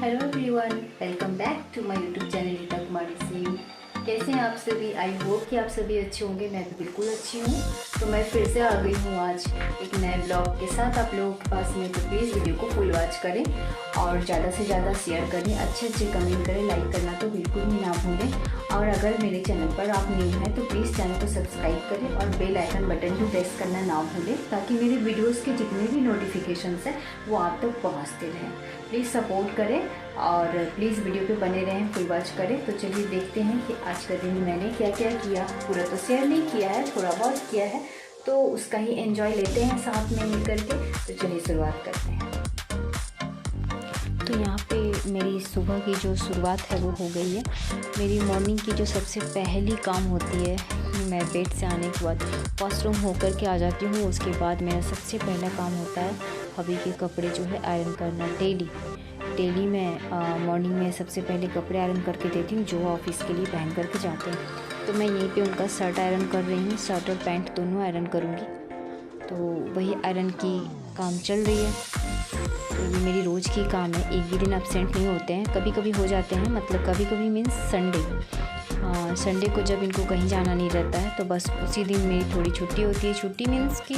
Hello everyone, welcome back to my YouTube channel Rita Kumari Singh. कैसे हैं आप सभी? आई होप कि आप सभी अच्छे होंगे। मैं भी बिल्कुल अच्छी हूँ। तो मैं फिर से आ गई हूँ आज एक नए ब्लॉग के साथ आप लोगों के पास में। तो प्लीज़ वीडियो को फुल वॉच करें और ज़्यादा से ज़्यादा शेयर करें, अच्छे कमेंट करें, लाइक करना तो बिल्कुल भी ना भूलें। और अगर मेरे चैनल पर आप न्यू हैं तो प्लीज़ चैनल को सब्सक्राइब करें और बेल आइकन बटन भी प्रेस करना ना भूलें, ताकि मेरे वीडियोज़ के जितने भी नोटिफिकेशंस हैं वो आप तक पहुँचते रहें। प्लीज़ सपोर्ट करें और प्लीज़ वीडियो पे बने रहें, फुल वॉच करें। तो चलिए देखते हैं कि आज का दिन मैंने क्या क्या किया। पूरा तो शेयर नहीं किया है, थोड़ा बहुत किया है, तो उसका ही एंजॉय लेते हैं साथ में मिल करके। तो चलिए शुरुआत करते हैं। तो यहाँ पे मेरी सुबह की जो शुरुआत है वो हो गई है। मेरी मॉर्निंग की जो सबसे पहली काम होती है, मैं बेड से आने के बाद वॉशरूम होकर के आ जाती हूँ। उसके बाद मेरा सबसे पहला काम होता है हबी के कपड़े जो है आयरन करना। डेली मैं मॉर्निंग में सबसे पहले कपड़े आयरन करके देती हूँ जो ऑफिस के लिए पहन करके जाते हैं। तो मैं यहीं पे उनका शर्ट आयरन कर रही हूँ, शर्ट और पैंट दोनों आयरन करूँगी। तो वही आयरन की काम चल रही है। तो ये मेरी रोज़ की काम है, एक भी दिन एब्सेंट नहीं होते हैं। कभी कभी हो जाते हैं, मतलब कभी कभी मीन्स संडे को जब इनको कहीं जाना नहीं रहता है तो बस उसी दिन मेरी थोड़ी छुट्टी होती है। छुट्टी मीन्स कि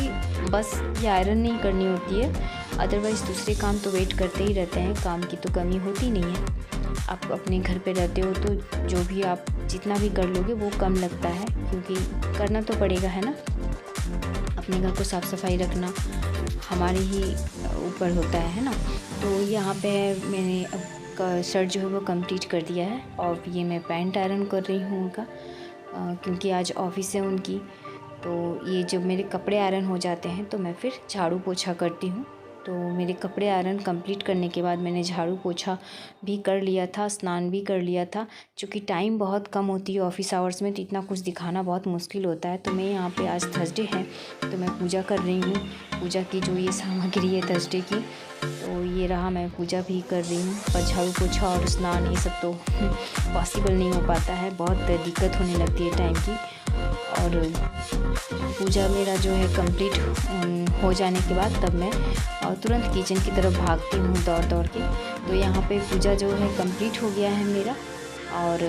बस ये आयरन नहीं करनी होती है, अदरवाइज़ दूसरे काम तो वेट करते ही रहते हैं। काम की तो कमी होती नहीं है। आप अपने घर पे रहते हो तो जो भी आप जितना भी कर लोगे वो कम लगता है, क्योंकि करना तो पड़ेगा, है ना। अपने घर को साफ़ सफाई रखना हमारे ही ऊपर होता है ना। तो यहाँ पे मैंने अब शर्ट जो है वो कंप्लीट कर दिया है और ये मैं पैंट आयरन कर रही हूँ उनका, क्योंकि आज ऑफिस है उनकी। तो ये जब मेरे कपड़े आयरन हो जाते हैं तो मैं फिर झाड़ू पोछा करती हूँ। तो मेरे कपड़े आयरन कंप्लीट करने के बाद मैंने झाड़ू पोछा भी कर लिया था, स्नान भी कर लिया था। क्योंकि टाइम बहुत कम होती है ऑफिस आवर्स में, तो इतना कुछ दिखाना बहुत मुश्किल होता है। तो मैं यहाँ पे आज थर्सडे है तो मैं पूजा कर रही हूँ। पूजा की जो ये सामग्री है थर्सडे की, तो ये रहा, मैं पूजा भी कर रही हूँ। पर झाड़ू पोछा और स्नान ये सब तो पॉसिबल नहीं हो पाता है, बहुत दिक्कत होने लगती है टाइम की। और पूजा मेरा जो है कंप्लीट हो जाने के बाद तब मैं तुरंत किचन की तरफ भागती हूँ दौड़ के। तो यहाँ पे पूजा जो है कंप्लीट हो गया है मेरा, और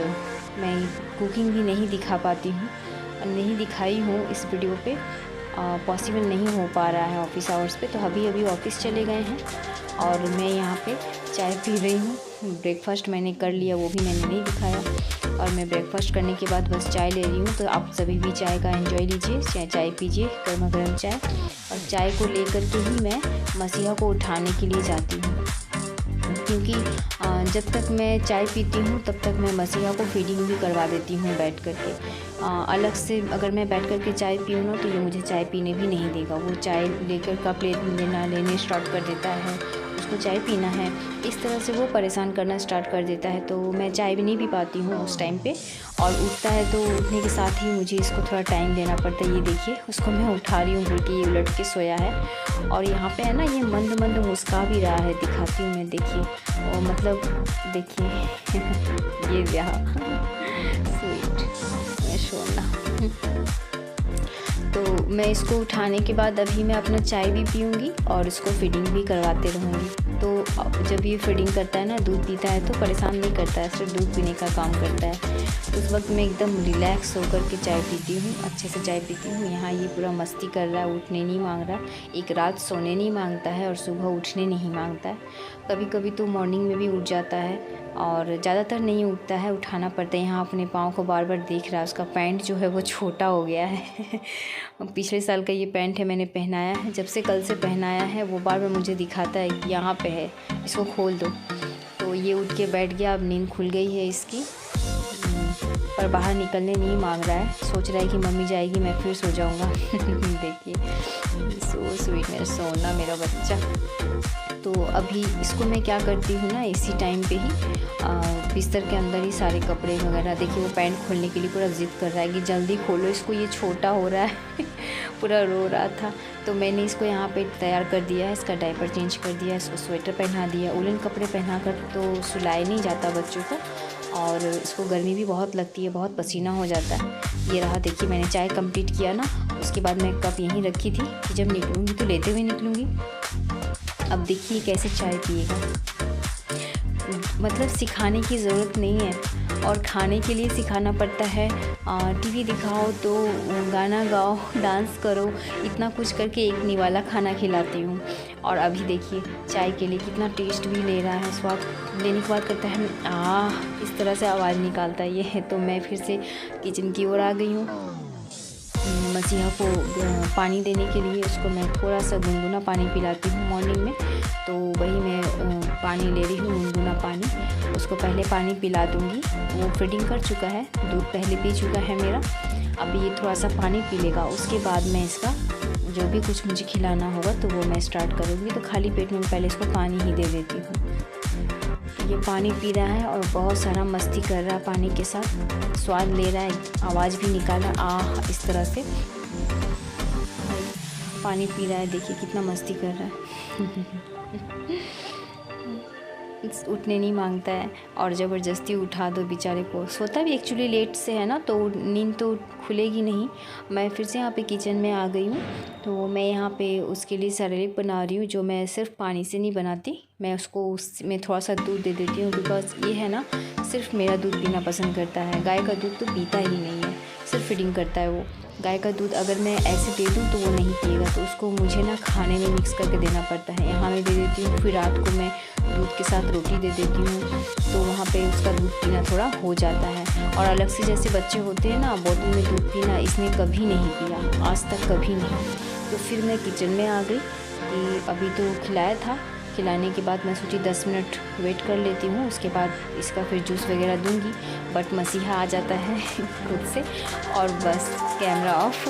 मैं कुकिंग भी नहीं दिखा पाती हूँ, नहीं दिखाई हूँ इस वीडियो पे, पॉसिबल नहीं हो पा रहा है ऑफिस आवर्स पे। तो अभी ऑफिस चले गए हैं और मैं यहाँ पे चाय पी रही हूँ। ब्रेकफास्ट मैंने कर लिया, वो भी मैंने नहीं दिखाया। और मैं ब्रेकफास्ट करने के बाद बस चाय ले रही हूँ। तो आप सभी भी चाय का एंजॉय लीजिए, चाय पीजिए, गर्मा गर्म चाय। और चाय को लेकर के ही मैं मसीहा को उठाने के लिए जाती हूँ, क्योंकि जब तक मैं चाय पीती हूँ तब तक मैं मसीहा को फीडिंग भी करवा देती हूँ बैठ करके। अलग से अगर मैं बैठ करके चाय पीऊँ ना तो ये मुझे चाय पीने भी नहीं देगा। वो चाय लेकर कप लेने स्टार्ट कर देता है, उसको चाय पीना है, इस तरह से वो परेशान करना स्टार्ट कर देता है। तो मैं चाय भी नहीं पी पाती हूँ उस टाइम पे। और उठता है तो उठने के साथ ही मुझे इसको थोड़ा टाइम देना पड़ता है। ये देखिए, उसको मैं उठा रही हूँ बल्कि ये उलट के सोया है। और यहाँ पे है ना, ये मंद मंद मुस्का भी रहा है, दिखाती हूँ मैं, देखिए। और मतलब देखिए ये रहा स्वीट सोना। तो मैं इसको उठाने के बाद अभी मैं अपना चाय भी पीऊँगी और इसको फीडिंग भी करवाते रहूँगी। तो जब ये फीडिंग करता है ना, दूध पीता है तो परेशान नहीं करता है, सिर्फ दूध पीने का काम करता है। तो उस वक्त मैं एकदम रिलैक्स होकर के चाय पीती हूँ, अच्छे से चाय पीती हूँ। यहाँ ये पूरा मस्ती कर रहा है, उठने नहीं मांग रहा, एक रात सोने नहीं मांगता है और सुबह उठने नहीं मांगता है। कभी कभी तो मॉर्निंग में भी उठ जाता है और ज़्यादातर नहीं उठता है, उठाना पड़ता है। यहाँ अपने पाँव को बार बार देख रहा है, उसका पैंट जो है वो छोटा हो गया है। पिछले साल का ये पैंट है, मैंने पहनाया है, जब से कल से पहनाया है वो बार बार मुझे दिखाता है कि यहाँ पे है, इसको खोल दो। तो ये उठ के बैठ गया, अब नींद खुल गई है इसकी, पर बाहर निकलने नहीं मांग रहा है। सोच रहा है कि मम्मी जाएगी मैं फिर सो जाऊँगा। देखिए, सो स्वीट मेरा सोना, मेरा बच्चा। तो अभी इसको मैं क्या करती हूँ ना, इसी टाइम पे ही बिस्तर के अंदर ही सारे कपड़े वगैरह, देखिए वो पैंट खोलने के लिए पूरा ज़िद कर रहा है कि जल्दी खोलो इसको, ये छोटा हो रहा है। पूरा रो रहा था। तो मैंने इसको यहाँ पे तैयार कर दिया है, इसका डायपर चेंज कर दिया, इसको स्वेटर पहना दिया। उलन कपड़े पहना कर तो सुलाए नहीं जाता बच्चों को, और इसको गर्मी भी बहुत लगती है, बहुत पसीना हो जाता है। ये रहा, देखिए मैंने चाय कंप्लीट किया ना, उसके बाद मैं कप यहीं रखी थी कि जब निकलूँगी तो लेते हुए निकलूँगी। अब देखिए कैसे चाय पिएगा। मतलब सिखाने की ज़रूरत नहीं है और खाने के लिए सिखाना पड़ता है। टीवी दिखाओ तो गाना गाओ, डांस करो, इतना कुछ करके एक निवाला खाना खिलाती हूँ। और अभी देखिए चाय के लिए कितना टेस्ट भी ले रहा है, स्वाद लेने के बाद करता है इस तरह से आवाज़ निकालता है ये। तो मैं फिर से किचन की ओर आ गई हूँ। मसीहा को पानी देने के लिए उसको मैं थोड़ा सा गुनगुना पानी पिलाती हूँ मॉर्निंग में, तो वही मैं पानी ले रही हूँ गुनगुना पानी। उसको पहले पानी पिला दूँगी, वो फीडिंग कर चुका है, दूध पहले पी चुका है मेरा। अब ये थोड़ा सा पानी पी लेगा, उसके बाद मैं इसका जो भी कुछ मुझे खिलाना होगा तो वो मैं स्टार्ट करूँगी। तो खाली पेट में पहले इसको पानी ही दे देती हूँ। ये पानी पी रहा है और बहुत सारा मस्ती कर रहा है पानी के साथ, स्वाद ले रहा है, आवाज़ भी निकाल रहा है इस तरह से पानी पी रहा है। देखिए कितना मस्ती कर रहा है उठने नहीं मांगता है और ज़बरदस्ती उठा दो बेचारे को। सोता भी एक्चुअली लेट से है ना, तो नींद तो खुलेगी नहीं। मैं फिर से यहाँ पे किचन में आ गई हूँ। तो मैं यहाँ पे उसके लिए सेरेलैक बना रही हूँ, जो मैं सिर्फ पानी से नहीं बनाती, मैं उसको उसमें थोड़ा सा दूध दे देती हूँ। बिकॉज़ ये है ना सिर्फ मेरा दूध पीना पसंद करता है, गाय का दूध तो पीता ही नहीं है, सिर्फ फीडिंग करता है वो। गाय का दूध अगर मैं ऐसे दे दूँ तो वो नहीं पिएगा, तो उसको मुझे ना खाने में मिक्स करके देना पड़ता है। यहाँ मैं दे देती हूँ, फिर रात को मैं दूध के साथ रोटी दे देती हूँ, तो वहाँ पे उसका दूध पीना थोड़ा हो जाता है। और अलग से जैसे बच्चे होते हैं ना बोतल में दूध पीना, इसने कभी नहीं पिया, आज तक कभी नहीं। तो फिर मैं किचन में आ गई कि अभी तो खिलाया था, खिलाने के बाद मैं सोची 10 मिनट वेट कर लेती हूँ, उसके बाद इसका फिर जूस वगैरह दूंगी। बट मसीहा आ जाता है खुद से और बस कैमरा ऑफ,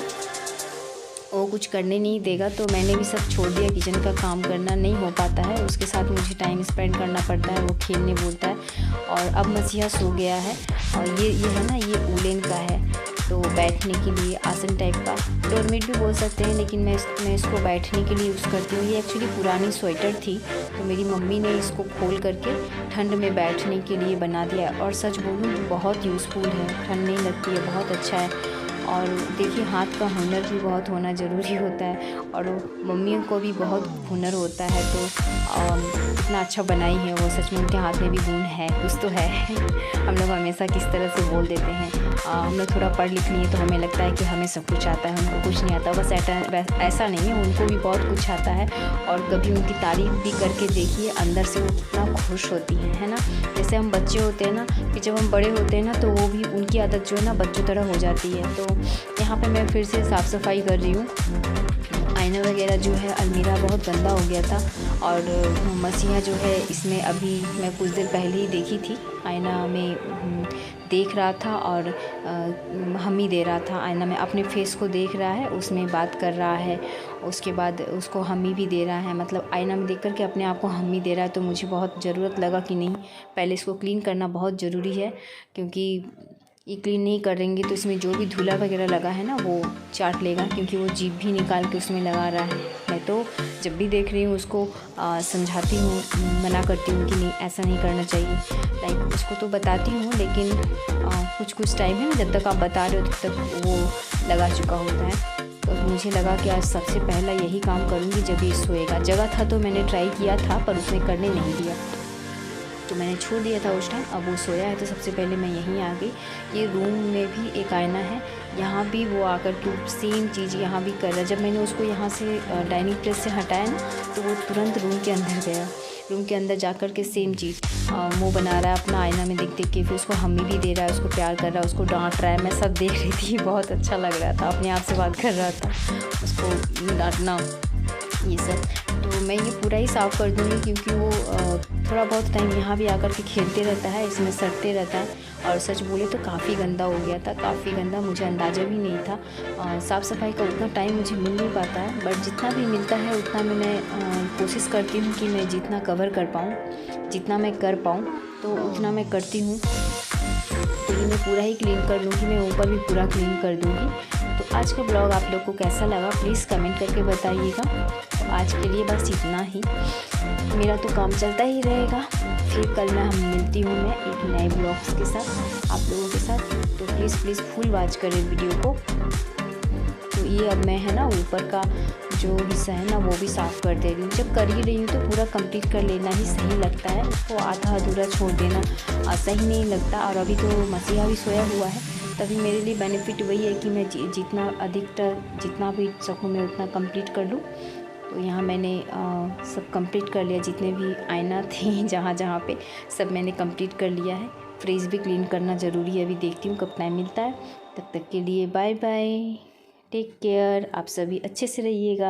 वो कुछ करने नहीं देगा। तो मैंने भी सब छोड़ दिया, किचन का काम करना नहीं हो पाता है, उसके साथ मुझे टाइम स्पेंड करना पड़ता है, वो खेलने बोलता है। और अब मसीहा सो गया है और ये है ना, ये वूलन का है, तो बैठने के लिए आसन टाइप का, डोरमेट भी बोल सकते हैं, लेकिन मैं इसको बैठने के लिए यूज़ करती हूँ। ये एक्चुअली पुरानी स्वेटर थी, तो मेरी मम्मी ने इसको खोल करके ठंड में बैठने के लिए बना दिया। और सच बोलूँ तो बहुत यूज़फुल है, ठंड नहीं लगती है, बहुत अच्छा है। और देखिए हाथ का हुनर भी बहुत होना ज़रूरी होता है, और मम्मियों को भी बहुत हुनर होता है, तो इतना अच्छा बनाई है वो। सच में उनके हाथ में भी गुण है, कुछ तो है। हम लोग हमेशा किस तरह से बोल देते हैं, हम लोग थोड़ा पढ़ लिख लिए तो हमें लगता है कि हमें सब कुछ आता है, उनको कुछ नहीं आता। बस ऐसा नहीं है, उनको भी बहुत कुछ आता है। और कभी उनकी तारीफ़ भी करके देखिए, अंदर से वो कितना खुश होती है ना। जैसे हम बच्चे होते हैं ना, कि जब हम बड़े होते हैं ना, तो वो भी उनकी आदत जो है ना बच्चों तरह हो जाती है। तो यहाँ पे मैं फिर से साफ़ सफाई कर रही हूँ। आईना वगैरह जो है, अलमीरा बहुत गंदा हो गया था, और मसीहा जो है इसमें अभी मैं कुछ देर पहले ही देखी थी, आईना में देख रहा था और हमी दे रहा था। आईना में अपने फेस को देख रहा है, उसमें बात कर रहा है, उसके बाद उसको हमी भी दे रहा है। मतलब आईना में देख कर के अपने आप को हमी दे रहा है। तो मुझे बहुत ज़रूरत लगा कि नहीं, पहले इसको क्लीन करना बहुत ज़रूरी है, क्योंकि ये क्लीन नहीं करेंगे तो इसमें जो भी धूला वगैरह लगा है ना वो चाट लेगा, क्योंकि वो जीभ भी निकाल के उसमें लगा रहा है। मैं तो जब भी देख रही हूँ उसको समझाती हूँ, मना करती हूँ कि नहीं ऐसा नहीं करना चाहिए। लाइक उसको तो बताती हूँ, लेकिन कुछ टाइम है ना, जब तक आप बता रहे हो तब तक वो लगा चुका होता है। तो मुझे लगा कि आज सबसे पहला यही काम करूँगी जब ये सोएगा। जगह था तो मैंने ट्राई किया था, पर उसने करने नहीं दिया, तो मैंने छोड़ दिया था उस टाइम। अब वो सोया है तो सबसे पहले मैं यहीं आ गई। ये रूम में भी एक आईना है, यहाँ भी वो आकर के सेम चीज़ यहाँ भी कर रहा है। जब मैंने उसको यहाँ से डाइनिंग प्लेस से हटाया ना, तो वो तुरंत रूम के अंदर गया। रूम के अंदर जाकर के सेम चीज़ मुँह बना रहा है अपना आईना में देख के, फिर उसको हमी भी दे रहा है, उसको प्यार कर रहा है, उसको डांट रहा है। मैं सब देख रही थी, बहुत अच्छा लग रहा था, अपने आप से बात कर रहा था, उसको डांटना ये सब। तो मैं ये पूरा ही साफ़ कर दूँगी, क्योंकि वो थोड़ा बहुत टाइम यहाँ भी आकर के खेलते रहता है, इसमें सटते रहता है। और सच बोले तो काफ़ी गंदा हो गया था, काफ़ी गंदा, मुझे अंदाज़ा भी नहीं था। साफ़ सफाई का उतना टाइम मुझे मिल नहीं पाता है, बट जितना भी मिलता है उतना मैं कोशिश करती हूँ कि मैं जितना कवर कर पाऊँ, जितना मैं कर पाऊँ तो उतना मैं करती हूँ। तो ये मैं पूरा ही क्लीन कर लूँगी, मैं ऊपर भी पूरा क्लीन कर दूँगी। तो आज का ब्लॉग आप लोग को कैसा लगा प्लीज़ कमेंट करके बताइएगा। तो आज के लिए बस इतना ही, मेरा तो काम चलता ही रहेगा। फिर कल मैं मिलती हूँ मैं एक नए ब्लॉग्स के साथ आप लोगों के साथ। तो प्लीज़ फुल वॉच करें वीडियो को। तो ये अब मैं है ना ऊपर का जो हिस्सा है ना वो भी साफ़ कर दे रही हूँ। जब कर ही रही हूँ तो पूरा कंप्लीट कर लेना ही सही लगता है, उसको आधा अधूरा छोड़ देना सही नहीं लगता। और अभी तो मसीहा भी सोया हुआ है, तभी मेरे लिए बेनिफिट वही है कि मैं जितना अधिकतर जितना भी सकूँ मैं उतना कंप्लीट कर लूँ। तो यहाँ मैंने सब कंप्लीट कर लिया, जितने भी आईना थे जहाँ जहाँ पे सब मैंने कंप्लीट कर लिया है। फ्रिज भी क्लीन करना ज़रूरी है, अभी देखती हूँ कब टाइम मिलता है। तब तक के लिए बाय बाय, टेक केयर, आप सभी अच्छे से रहिएगा।